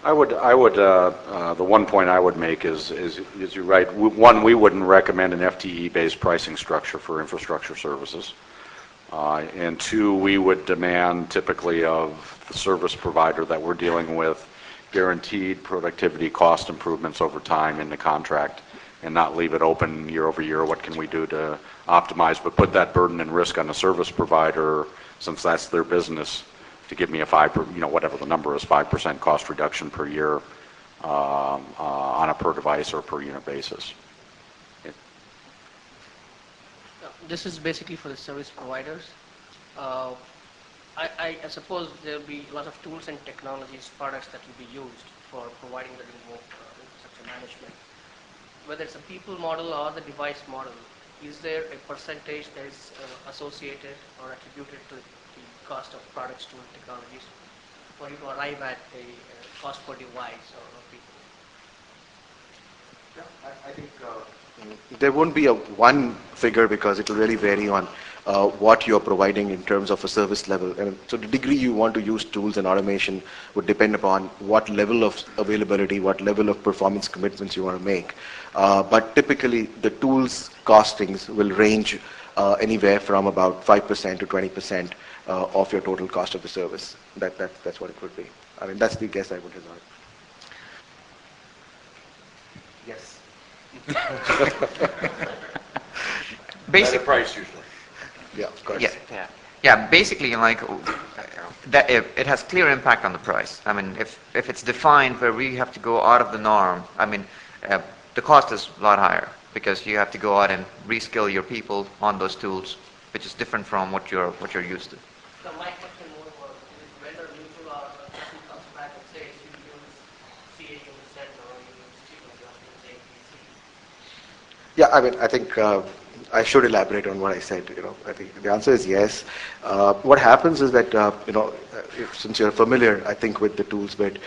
The one point I would make is you're right. One, we wouldn't recommend an FTE-based pricing structure for infrastructure services. And two, we would demand typically of the service provider that we're dealing with guaranteed productivity cost improvements over time in the contract and not leave it open year over year. What can we do to optimize, but put that burden and risk on the service provider, since that's their business, to give me a whatever the number is, 5% cost reduction per year on a per device or per unit basis. This is basically for the service providers. I suppose there will be a lot of tools and technologies, products that will be used for providing the remote infrastructure management. Whether it's a people model or the device model, is there a percentage that is associated or attributed to the cost of products, tools, technologies for you to arrive at a cost per device or people? Yeah, I think there won't be a one figure because it will really vary on what you're providing in terms of a service level. And so the degree you want to use tools and automation would depend upon what level of availability, what level of performance commitments you want to make. But typically the tools costings will range anywhere from about 5% to 20% of your total cost of the service. That's what it would be. I mean, that's the guess I would hazard. Yes. Basic price usually. Yeah, of course. Yeah. Basically, like that, it has clear impact on the price. I mean, if it's defined where we have to go out of the norm, I mean, the cost is a lot higher because you have to go out and reskill your people on those tools, which is different from what you're used to. So my question more was, is it vendor neutral or the person comes back and says you use CA unit or you use T.Coneybeer, Yeah, I mean, I think I should elaborate on what I said. I think the answer is yes. What happens is that since you're familiar, I think, with the tools bit,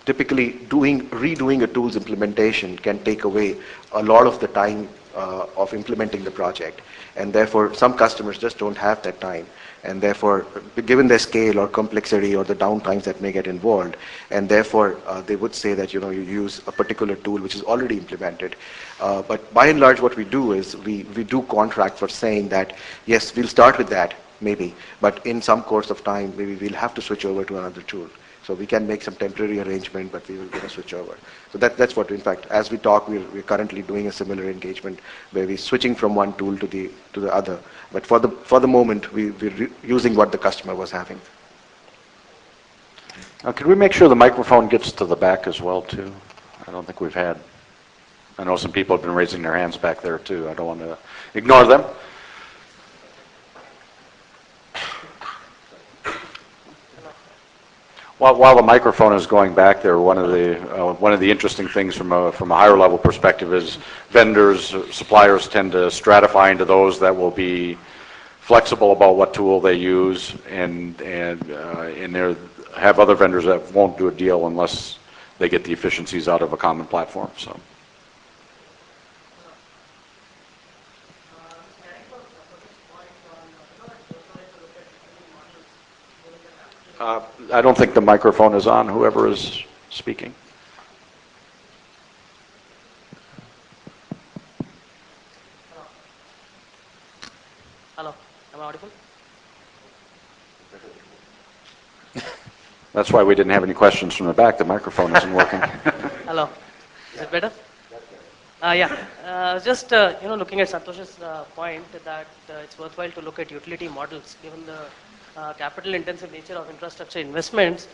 typically redoing a tools implementation can take away a lot of the time of implementing the project, and therefore some customers just don't have that time. And therefore, given their scale or complexity or the downtimes that may get involved, and therefore they would say that you use a particular tool which is already implemented. But by and large, what we do is we do contract for saying that yes, we'll start with that maybe, but in some course of time maybe we'll have to switch over to another tool. So we can make some temporary arrangement, but we will get a switch over. So that's what, in fact, as we talk, we're currently doing a similar engagement where we're switching from one tool to the other. But for the moment, we're using what the customer was having. Could we make sure the microphone gets to the back as well, too? I don't think we've had. I know some people have been raising their hands back there, too. I don't want to ignore them. While the microphone is going back there, one of the interesting things from a higher level perspective is vendors, suppliers tend to stratify into those that will be flexible about what tool they use, and there have other vendors that won't do a deal unless they get the efficiencies out of a common platform. So. I don't think the microphone is on, whoever is speaking. Hello, am I audible? That's why we didn't have any questions from the back. The microphone isn't working. Hello, is it better? Just looking at Santosh's point that it's worthwhile to look at utility models given the capital intensive nature of infrastructure investments.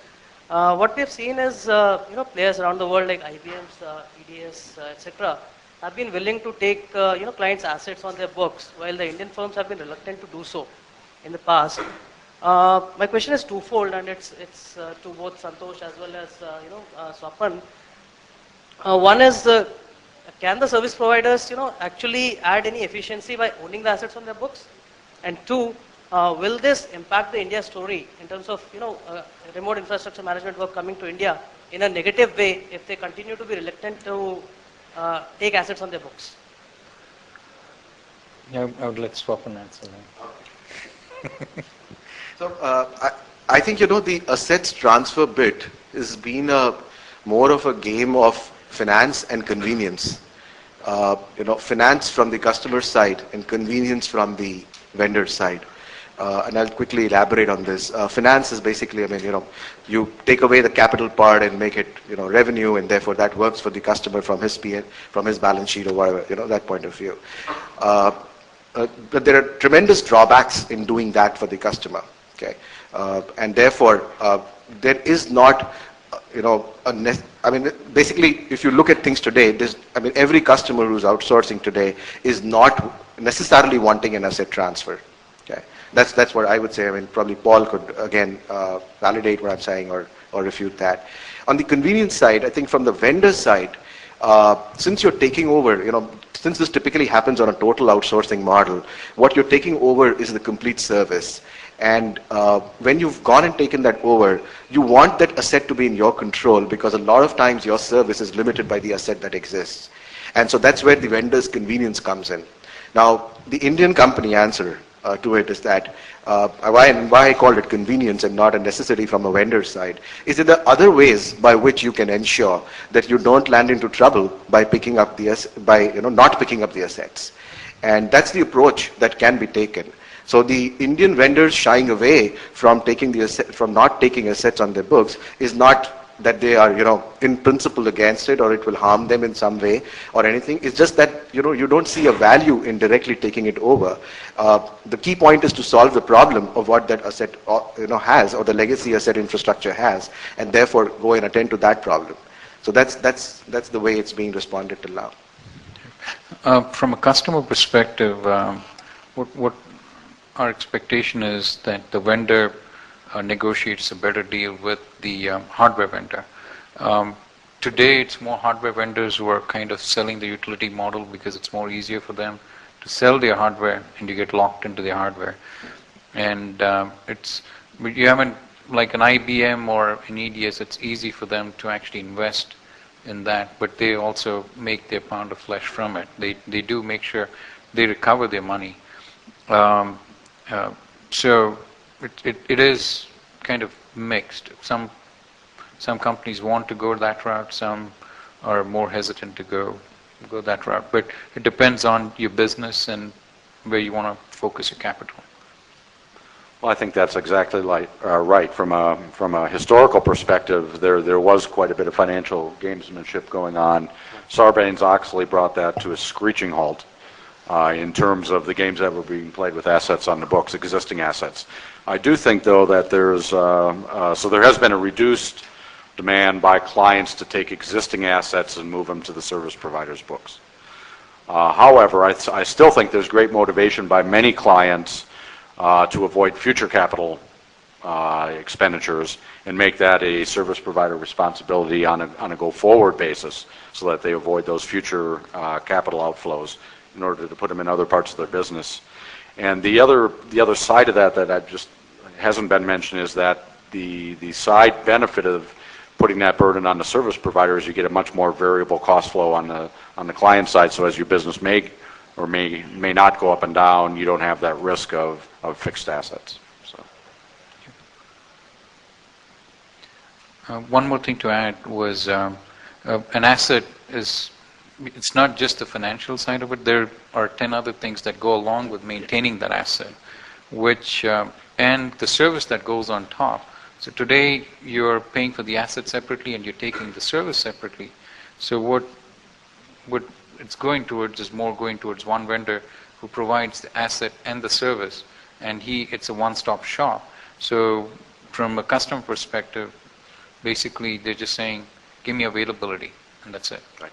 What we have seen is players around the world like IBM's, EDS, etc. have been willing to take clients' assets on their books, while the Indian firms have been reluctant to do so in the past. My question is twofold, and it's to both Santosh as well as Swapan. One is, can the service providers actually add any efficiency by owning the assets on their books? And two, will this impact the India story in terms of remote infrastructure management work coming to India in a negative way if they continue to be reluctant to take assets on their books? Yeah, I would let Swapan answer that. So I think the assets transfer bit has been more of a game of finance and convenience. Finance from the customer side and convenience from the vendor side. And I'll quickly elaborate on this. Finance is basically, you take away the capital part and make it, revenue, and therefore that works for the customer from his balance sheet or whatever, that point of view. But there are tremendous drawbacks in doing that for the customer. Okay, and therefore there is not, basically, if you look at things today, every customer who's outsourcing today is not necessarily wanting an asset transfer. Okay, that's what I would say. Probably Paul could again validate what I'm saying or refute that. On the convenience side, I think from the vendor side, since you're taking over, since this typically happens on a total outsourcing model, what you're taking over is the complete service. And when you've gone and taken that over, you want that asset to be in your control, because a lot of times your service is limited by the asset that exists. And so that's where the vendor's convenience comes in. Now, the Indian company answer to it is that, why I called it convenience and not a necessity from a vendor side, is that there are other ways by which you can ensure that you don't land into trouble by not picking up the assets. And that's the approach that can be taken. So the Indian vendors shying away from not taking assets on their books is not that they are, in principle against it, or it will harm them in some way or anything. It's just that, you don't see a value in directly taking it over. The key point is to solve the problem of what that asset, has, or the legacy asset infrastructure has, and therefore go and attend to that problem. So that's the way it's being responded to now. From a customer perspective, what our expectation is that the vendor negotiates a better deal with the hardware vendor. Today, it's more hardware vendors who are kind of selling the utility model because it's more easier for them to sell their hardware, and you get locked into their hardware. And but you haven't, like an IBM or an EDS, it's easy for them to actually invest in that, but they also make their pound of flesh from it. They do make sure they recover their money. So it is kind of mixed. Some companies want to go that route, some are more hesitant to go that route. But it depends on your business and where you want to focus your capital. Well, I think that's exactly right. From a historical perspective, there was quite a bit of financial gamesmanship going on. Sarbanes-Oxley brought that to a screeching halt. In terms of the games that were being played with assets on the books, existing assets. I do think, though, that there has been a reduced demand by clients to take existing assets and move them to the service provider's books. However, I still think there's great motivation by many clients to avoid future capital expenditures and make that a service provider responsibility on a go-forward basis, so that they avoid those future capital outflows in order to put them in other parts of their business. And the other side of that just hasn't been mentioned is that the side benefit of putting that burden on the service provider is you get a much more variable cost flow on the client side. So as your business may not go up and down, you don't have that risk of fixed assets. So. One more thing to add was an asset is. It's not just the financial side of it. There are 10 other things that go along with maintaining that asset, which and the service that goes on top. So today you're paying for the asset separately and you're taking the service separately. So what it's going towards is more going towards one vendor who provides the asset and the service, and it's a one-stop shop. So from a customer perspective, basically they're just saying, give me availability, and that's it. Right.